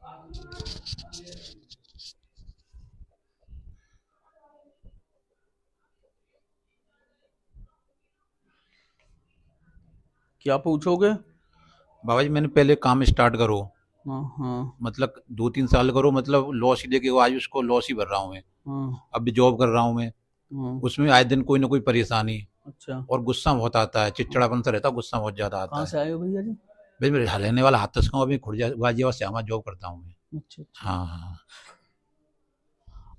क्या पूछोगे? बाबा जी मैंने पहले काम स्टार्ट करो, हाँ हाँ मतलब 2-3 साल करो, मतलब लॉस ही देके आज उसको लॉस ही भर रहा हूँ मैं। हाँ अब भी जॉब कर रहा हूँ मैं, हाँ। उसमें आए दिन कोई ना कोई परेशानी अच्छा। और गुस्सा बहुत आता है, चिड़चिड़ापन सा रहता है, गुस्सा बहुत ज्यादा कहाँ आता से है। आए हो भैया जी? भाई मेरे रहने वाला हाथरस का हूँ, अभी खुर्जा गाजियाबाद श्यामा जॉब करता हूँ मैं। अच्छा अच्छा। हाँ हाँ।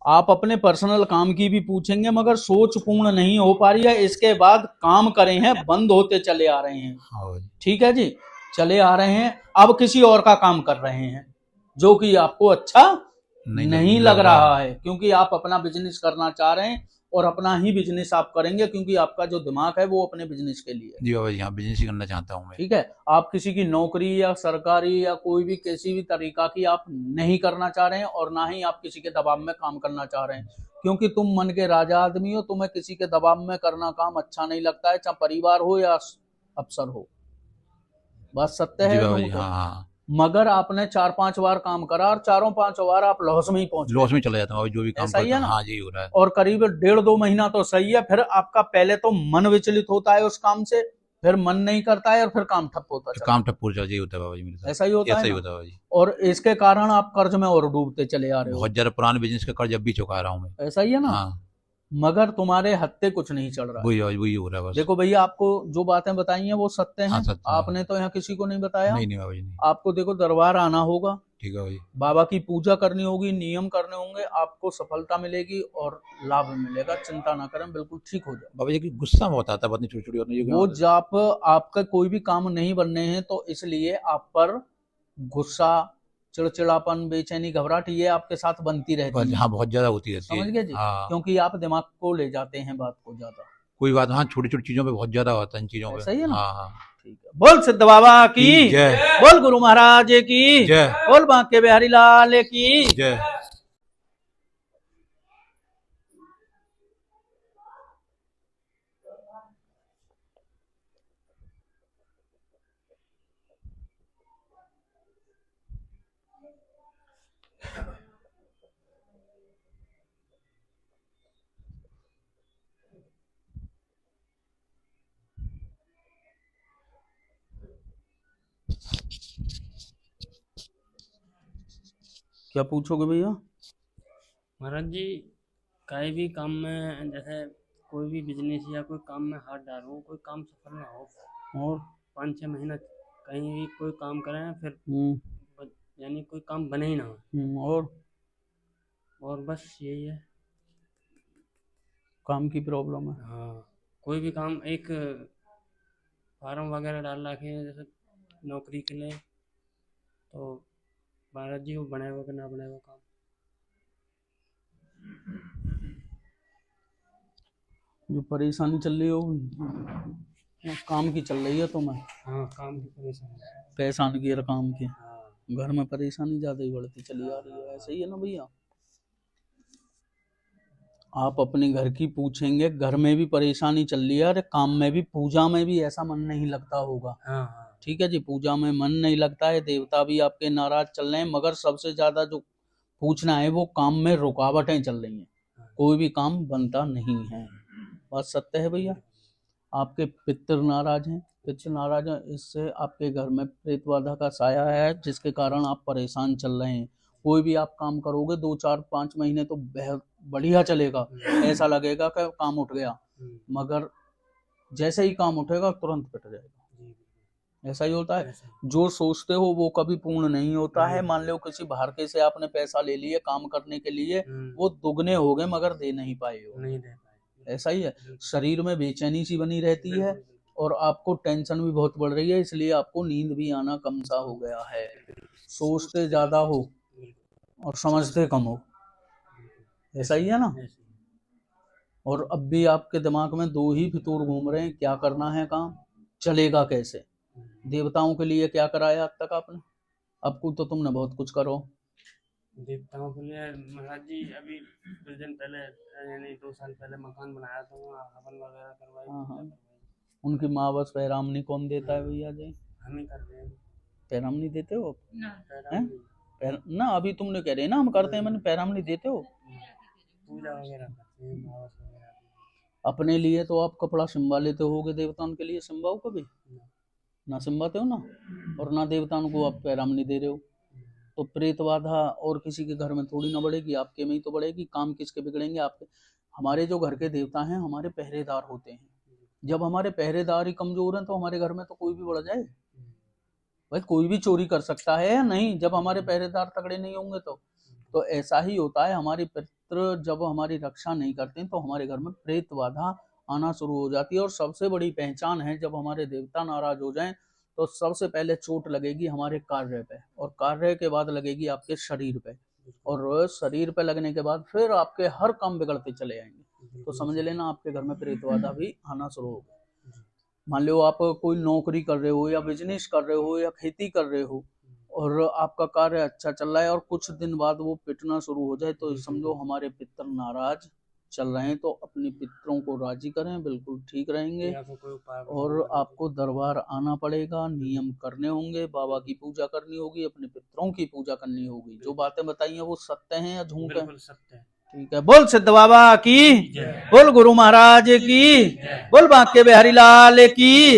आप अपने पर्सनल काम की भी पूछेंगे मगर सोच पूर्ण नहीं हो पा रही है। इसके बाद काम करे हैं बंद होते चले आ रहे हैं। हाँ भाई। ठीक है जी, चले आ रहे हैं। अब किसी और का काम कर रहे हैं जो कि आपको अच्छा नहीं नहीं लग लग रहा। रहा है, क्योंकि आप अपना बिजनेस करना चाह रहे हैं और अपना ही बिजनेस आप करेंगे, क्योंकि आपका जो दिमाग है वो अपने बिजनेस के लिए है। जी बाबा जी, हाँ बिजनेस ही करना चाहता हूँ मैं। ठीक है, आप किसी की नौकरी या सरकारी या कोई भी किसी भी तरीका की आप नहीं करना चाह रहे हैं और ना ही आप किसी के दबाव में काम करना चाह रहे हैं, क्योंकि तुम मन के राजा आदमी हो। तुम्हें किसी के दबाव में करना काम अच्छा नहीं लगता है, चाहे परिवार हो या अफसर हो। बात सत्य जी है बाबा जी, तुमको। हाँ हाँ। मगर आपने 4-5 बार काम करा और चारों 5 बार आप लॉस में ही पहुंच गए। लॉस में चला जाता हूँ अभी जो भी काम ऐसा ही करता है हूँ, ना? हाँ यही हो रहा है। और करीब 1.5-2 महीना तो सही है, फिर आपका पहले तो मन विचलित होता है उस काम से, फिर मन नहीं करता है और फिर काम ठप होता फिर चला काम जाता ठप हो जाता है, यही होता है बाबा जी मेरे है। ऐसा ही साथ, होता है ऐसा ही ना? होता है बाबा जी। और इसके कारण आप कर्ज में और डूबते चले आ रहे हो। बहुत ज्यादा पुराने बिजनेस का कर्ज अब भी चुका रहा हूँ मैं। ऐसा ही है ना? हाँ। मगर तुम्हारे हत्ते कुछ नहीं चल रहा है। वही हो रहा है बस। देखो भैया, आपको जो बातें बताई हैं वो सत्य हाँ हैं। सच हाँ। आपने तो यहाँ किसी को नहीं बताया। नहीं नहीं बाबा जी नहीं। आपको देखो दरबार आना होगा, ठीक है बाबा जी। बाबा की पूजा करनी होगी, नियम करने होंगे, आपको सफलता मिलेगी और लाभ मिलेगा। चिंता ना करें, बिल्कुल ठीक हो जाए। बाबा जी की गुस्सा बहुत आता है, पत्नी छोटी छोटी होती वो है। जब आपका कोई भी काम नहीं बनने हैं तो इसलिए आप पर गुस्सा, चिड़चिड़ापन, बेचैनी, घबराहट ये आपके साथ बनती रहती हाँ हैं। बहुत ज्यादा होती रहती है। समझ गए जी? हाँ। क्योंकि आप दिमाग को ले जाते हैं बात को ज्यादा। कोई बात, हाँ छोटी छोटी चीजों पे बहुत ज्यादा होता है, इन चीजों पे। ऐसा ही है ना? हाँ हाँ। ठीक है। बोल सिद्ध बाबा की की जय। बोल गुरु महाराज की जय। बोल बांके बिहारी लाल की। जय। क्या पूछोगे भैया? महाराज जी, कहीं भी काम में जैसे कोई भी बिजनेस या कोई काम में हाथ डालो, कोई काम सफल ना हो, और 5-6 महीना कहीं भी कोई काम करें, फिर हम्म यानी कोई काम बने ही ना हो। और बस यही है। काम की प्रॉब्लम है। हाँ, कोई भी काम, एक फार्म वगैरह डाल रखे हैं जैसे नौकरी के लिए, तो महाराज जी वो बनेगा कि ना बनेगा काम। जो परेशानी चल रही हो काम की चल रही है तुम्हें? हाँ, काम की परेशानी है। परेशान की और काम की, हाँ। घर में परेशानी ज्यादा ही बढ़ती चली आ रही है। ऐसा ही है ना भैया? आप अपने घर की पूछेंगे, घर में भी परेशानी चल रही है, अरे काम में भी, पूजा में भी ऐसा मन नहीं लगता होगा। हाँ हाँ। ठीक है जी, पूजा में मन नहीं लगता है, देवता भी आपके नाराज चल रहे हैं, मगर सबसे ज्यादा जो पूछना है वो काम में रुकावटें चल रही हैं। हाँ। कोई भी काम बनता नहीं है। बात सत्य है भैया? आपके पितर नाराज हैं, पितर नाराज हैं, इससे आपके घर में प्रेत बाधा का साया है, जिसके कारण आप परेशान चल रहे हैं। कोई भी आप काम करोगे 2-4-5 महीने तो बढ़िया चलेगा, ऐसा लगेगा कि काम उठ गया, मगर जैसे ही काम उठेगा तुरंत पिट जाएगा। ऐसा ही होता है। जो सोचते हो वो कभी पूर्ण नहीं होता है। मान लो किसी बाहर के से आपने पैसा ले लिए काम करने के लिए, वो दुगने हो गए मगर दे नहीं पाए हो। नहीं दे पाए। ऐसा ही है। शरीर में बेचैनी सी बनी रहती है और आपको टेंशन भी बहुत बढ़ रही है, इसलिए आपको नींद भी आना कम सा हो गया है। सोचते ज्यादा हो और समझते कम हो। ऐसा ही है ना? और अब भी आपके दिमाग में दो ही फितूर घूम रहे हैं, क्या करना है काम, चलेगा कैसे। देवताओं के लिए क्या कराया अब तक आपने? अब तो तुमने बहुत कुछ करो। देवताओं के लिए महाराज जी अभी कुछ दिन पहले, यानी 2 साल पहले मकान बनाया था, वहाँ हवन वगैरह करवाई, हाँ पूजा हाँ। करवाई। उनकी माँ बस पैरामनी कौन देता है भैया जी? हम ही कर रहे हैं। पैरामनी देते हो? पैराम हैं? नहीं। ना अभी तुमने कह रहे ना हम करते हैं, मैंने पैरामनी देते हो पूजा वगैरह करते हैं, मावस वगैरह अपने लिए तो आप कपड़ा सिंबा लेते होगे, देवताओं के लिए सिंबाओ कभी की। ना सिंबाते हो ना, और ना देवताओं को आप पैरामनी दे रहे हो। तो प्रेत बाधा और किसी के घर में थोड़ी ना बढ़ेगी, आपके में ही तो बढ़ेगी। काम किसके बिगड़ेंगे? आपके। हमारे जो घर के देवता हैं हमारे पहरेदार होते हैं। जब हमारे पहरेदार ही कमजोर हैं तो हमारे घर में तो कोई भी बढ़ जाए भाई, कोई भी चोरी कर सकता है या नहीं, जब हमारे पहरेदार तगड़े नहीं होंगे तो ऐसा ही होता है। हमारे पितृ जब हमारी रक्षा नहीं करते तो हमारे घर में प्रेत बाधा आना शुरू हो जाती है। और सबसे बड़ी पहचान है, जब हमारे देवता नाराज हो जाएं तो सबसे पहले चोट लगेगी हमारे कार्य पे, और कार्य के बाद लगेगी आपके शरीर पे, और शरीर पे लगने के बाद फिर आपके हर काम बिगड़ते चले जाएंगे। तो समझ लेना आपके घर में प्रेत बाधा भी आना शुरू होगा। मान लो आप कोई नौकरी कर रहे हो या बिजनेस कर रहे हो या खेती कर रहे हो और आपका कार्य अच्छा चल रहा है और कुछ दिन बाद वो पिटना शुरू हो जाए, तो समझो हमारे पितर नाराज चल रहे हैं। तो अपने पितरों को राजी करें, बिल्कुल ठीक रहेंगे। और आपको दरबार आना पड़ेगा, नियम करने होंगे, बाबा की पूजा करनी होगी, अपने पितरों की पूजा करनी होगी। जो बातें बताई हैं वो सत्य हैं या झूठ है? सत्य है। ठीक है। बोल सिद्ध बाबा की, बोल गुरु महाराज की, बोल बांके बिहारी लाल की।